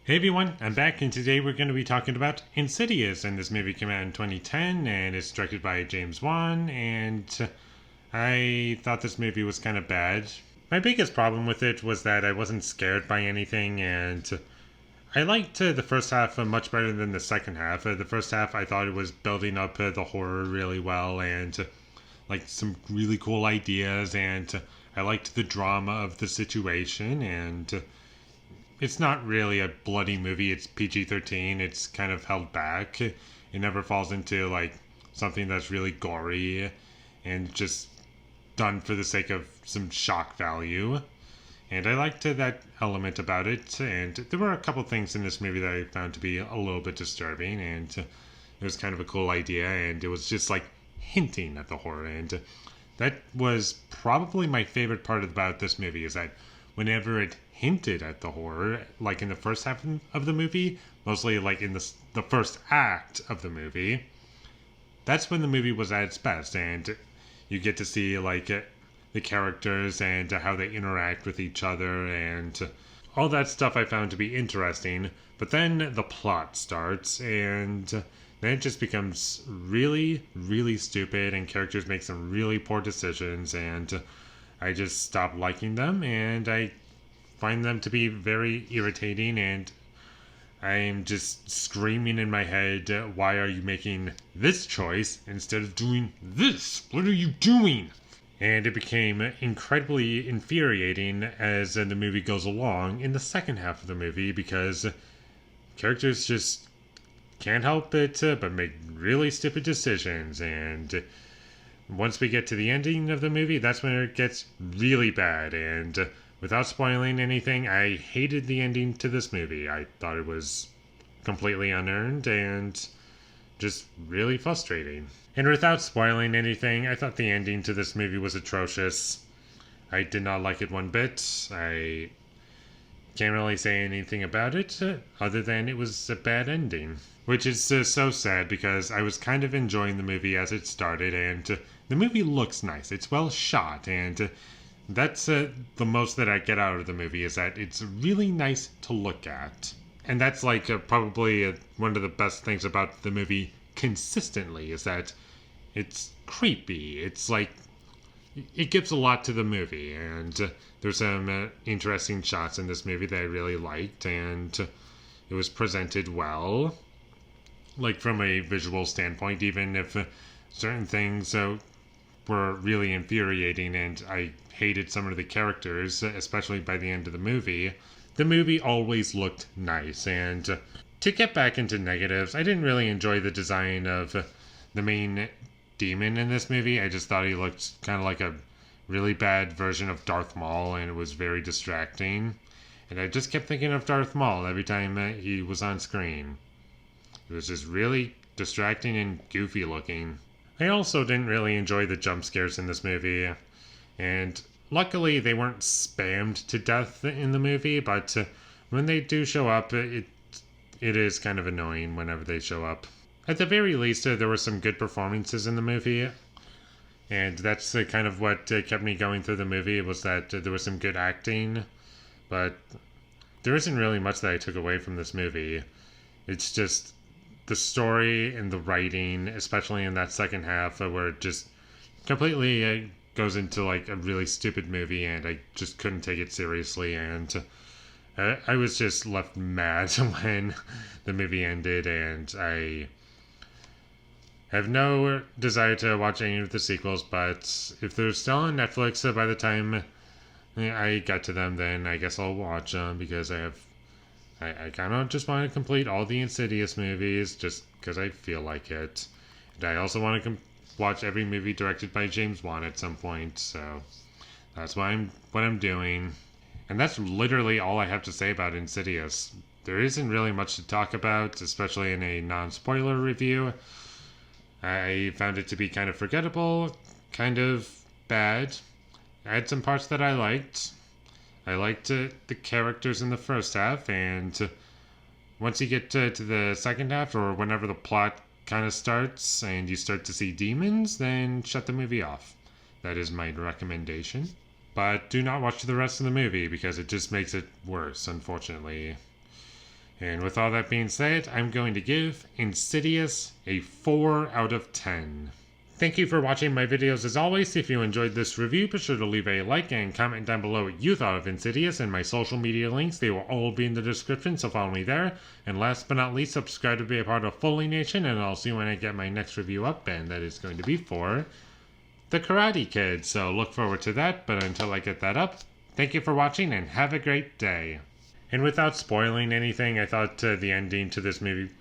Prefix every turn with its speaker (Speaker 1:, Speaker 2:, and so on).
Speaker 1: Hey everyone, I'm back and today we're going to be talking about Insidious, and this movie came out in 2010 and it's directed by James Wan, and I thought this movie was kind of bad. My biggest problem with it was that I wasn't scared by anything, and I liked the first half much better than the second half. The first half I thought it was building up the horror really well and like some really cool ideas, and I liked the drama of the situation, and it's not really a bloody movie. It's PG-13. It's kind of held back. It never falls into like something that's really gory and just done for the sake of some shock value. And I liked that element about it. And there were a couple things in this movie that I found to be a little bit disturbing. And it was kind of a cool idea. And it was just like hinting at the horror. And that was probably my favorite part about this movie, is that whenever it hinted at the horror, like in the first half of the movie, mostly like in the first act of the movie, that's when the movie was at its best, and you get to see like the characters and how they interact with each other, and all that stuff I found to be interesting. But then the plot starts, and then it just becomes really, really stupid, and characters make some really poor decisions, and I just stopped liking them, and I find them to be very irritating, and I'm just screaming in my head, why are you making this choice instead of doing this? What are you doing? And it became incredibly infuriating as the movie goes along in the second half of the movie, because characters just can't help it but make really stupid decisions, and once we get to the ending of the movie, that's when it gets really bad. And without spoiling anything, I hated the ending to this movie. I thought it was completely unearned and just really frustrating. And without spoiling anything, I thought the ending to this movie was atrocious. I did not like it one bit. I can't really say anything about it other than it was a bad ending. Which is so sad, because I was kind of enjoying the movie as it started, and the movie looks nice. It's well shot, and that's the most that I get out of the movie, is that it's really nice to look at. And that's like probably one of the best things about the movie consistently, is that it's creepy. It's like it gives a lot to the movie, and there's some interesting shots in this movie that I really liked, and it was presented well, like from a visual standpoint, even if certain things were really infuriating and I hated some of the characters, especially by the end of the movie always looked nice. And to get back into negatives, I didn't really enjoy the design of the main demon in this movie. I just thought he looked kind of like a really bad version of Darth Maul, and it was very distracting. And I just kept thinking of Darth Maul every time he was on screen. It was just really distracting and goofy looking. I also didn't really enjoy the jump scares in this movie, and luckily they weren't spammed to death in the movie, but when they do show up, it is kind of annoying whenever they show up. At the very least, there were some good performances in the movie, and that's kind of what kept me going through the movie, was that there was some good acting, but there isn't really much that I took away from this movie. It's just the story and the writing, especially in that second half, where it just completely goes into like a really stupid movie, and I just couldn't take it seriously, and I was just left mad when the movie ended, and I have no desire to watch any of the sequels, but if they're still on Netflix by the time I get to them, then I guess I'll watch them, because I kind of just want to complete all the Insidious movies just because I feel like it. And I also want to watch every movie directed by James Wan at some point, so that's what I'm doing. And that's literally all I have to say about Insidious. There isn't really much to talk about, especially in a non-spoiler review. I found it to be kind of forgettable, kind of bad. I had some parts that I liked. I liked the characters in the first half, and once you get to the second half, or whenever the plot kind of starts and you start to see demons, then shut the movie off. That is my recommendation. But do not watch the rest of the movie, because it just makes it worse, unfortunately. And with all that being said, I'm going to give Insidious a 4 out of 10. Thank you for watching my videos as always. If you enjoyed this review, be sure to leave a like and comment down below what you thought of Insidious, and my social media links, they will all be in the description, so follow me there. And last but not least, subscribe to be a part of Foley Nation, and I'll see you when I get my next review up, and that is going to be for The Karate Kid. So look forward to that, but until I get that up, thank you for watching and have a great day. And without spoiling anything, I thought the ending to this movie